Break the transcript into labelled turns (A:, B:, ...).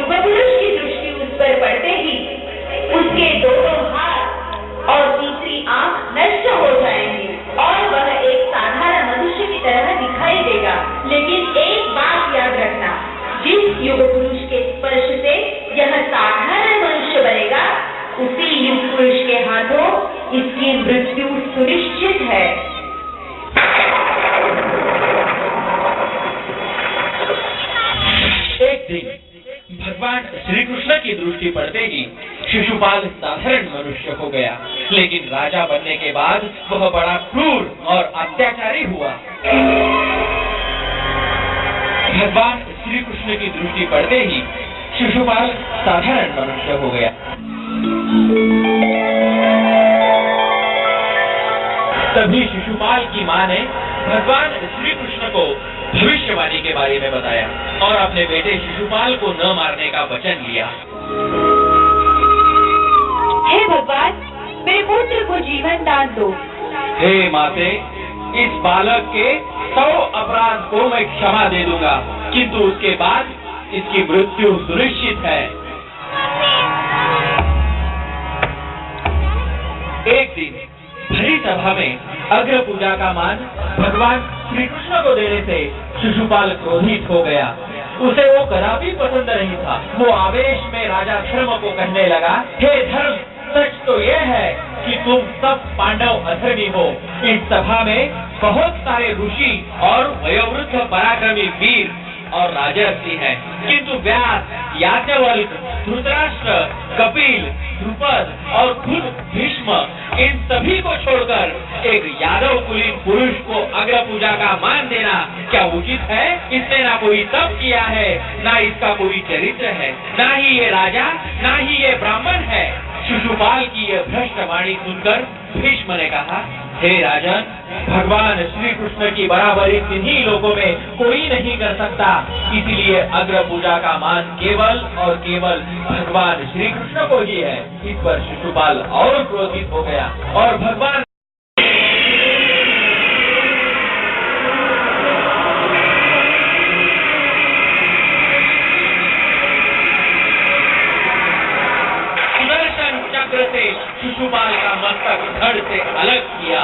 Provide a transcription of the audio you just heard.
A: युगपुरुष की दृष्टि उस पर पड़ते ही उसके दोनों हाथ और तीसरी आंख नष्ट हो जाएंगी और वह एक साधारण मनुष्य की तरह दिखाई देगा। लेकिन एक बात याद रखना, जिस युगपुरुष के स्पर्श से यह साधारण मनुष्य बनेगा, उसी युगपुरुष के हाथों इसकी मृत्यु सुनिश्चित है।
B: एक दिन भगवान श्री कृष्ण की दृष्टि पड़ते ही शिशुपाल साधारण मनुष्य हो गया, लेकिन राजा बनने के बाद वह बड़ा क्रूर और अत्याचारी हुआ। भगवान श्री कृष्ण की दृष्टि पड़ते ही शिशुपाल साधारण मनुष्य हो गया। तभी शिशुपाल की माँ ने भगवान श्री कृष्ण को भविष्यवाणी के बारे में बताया और अपने बेटे शिशुपाल को न मारने का वचन लिया।
A: हे भगवान, मेरे पुत्र को जीवन दान दो।
B: हे माते, इस बालक के 100 अपराध को मैं क्षमा दे दूंगा, किंतु उसके बाद इसकी मृत्यु सुनिश्चित है। एक दिन भरी सभा में अग्र पूजा का मान भगवान श्री कृष्ण को देने से शिशुपाल क्रोधित हो गया। उसे वो कदापि पसंद नहीं था। वो आवेश में राजा धर्म को कहने लगा, हे धर्म, सच तो ये है कि तुम सब पांडव अधर्मी हो। इस सभा में बहुत सारे ऋषि और वयोवृद्ध पराक्रमी वीर और राजर्षि हैं, किंतु व्यास, याज्ञवल्क्य, धृतराष्ट्र, कपिल, द्रुपद और खुद भीष्म, इन सभी को छोड़कर एक यादव कुलीन पुरुष को अग्र पूजा का मान देना क्या उचित है? इसने ना कोई तप किया है, ना इसका कोई चरित्र है, ना ही ये राजा, ना ही ये ब्राह्मण है। शिशुपाल की यह भ्रष्ट वाणी सुनकर भीष्म ने कहा, हे राजन, भगवान श्री कृष्ण की बराबरी किन्हीं लोगों में कोई नहीं कर सकता, इसलिए अग्र पूजा का मान केवल और केवल भगवान श्री कृष्ण को ही है। इस पर शिशुपाल और क्रोधित हो गया और भगवान सुदर्शन चक्र से शिशुपाल का मस्तक धड़ से अलग किया